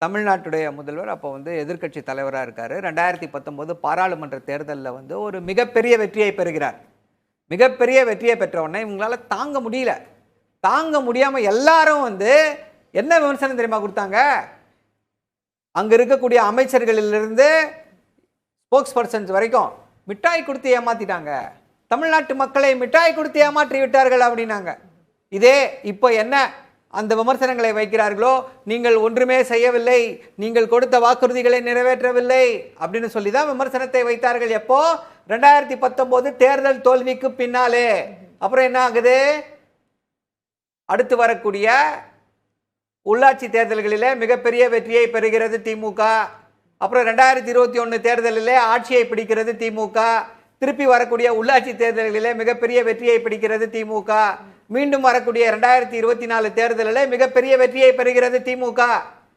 தமிழ்நாட்டுடைய முதல்வர் அப்போ வந்து எதிர்க்கட்சி தலைவராக இருக்கார். 2019 பாராளுமன்ற தேர்தலில் வந்து ஒரு மிகப்பெரிய வெற்றியை பெறுகிறார். மிகப்பெரிய வெற்றியை பெற்ற உடனே இவங்களால தாங்க முடியல. தாங்க முடியாமல் எல்லாரும் வந்து என்ன விமர்சனம் தெரியுமா கொடுத்தாங்க? அங்கே இருக்கக்கூடிய அமைச்சர்களிலிருந்து ஸ்போக்ஸ் பர்சன்ஸ் வரைக்கும் மிட்டாய் கொடுத்து ஏமாத்திட்டாங்க, தமிழ்நாட்டு மக்களை மிட்டாய் கொடுத்து ஏமாற்றி விட்டார்கள் அப்படின்னாங்க. இதே இப்போ என்ன அந்த விமர்சனங்களை வைக்கிறார்களோ, நீங்கள் ஒன்றுமே செய்யவில்லை, நீங்கள் கொடுத்த வாக்குறுதிகளை நிறைவேற்றவில்லை அப்படின்னு சொல்லி தான் விமர்சனத்தை வைத்தார்கள். எப்போ? 2019 தேர்தல் தோல்விக்கு பின்னாலே. அப்புறம் என்ன ஆகுது? அடுத்து வரக்கூடிய உள்ளாட்சி தேர்தல்களிலே மிகப்பெரிய வெற்றியை பெறுகிறது திமுக. அப்புறம் 2021 தேர்தலிலே ஆட்சியை பிடிக்கிறது திமுக. திருப்பி வரக்கூடிய உள்ளாட்சி தேர்தல்களிலே மிகப்பெரிய வெற்றியை பிடிக்கிறது திமுக. மீண்டும் வரக்கூடிய 2024 தேர்தலில் மிகப்பெரிய வெற்றியை பெறுகிறது திமுக.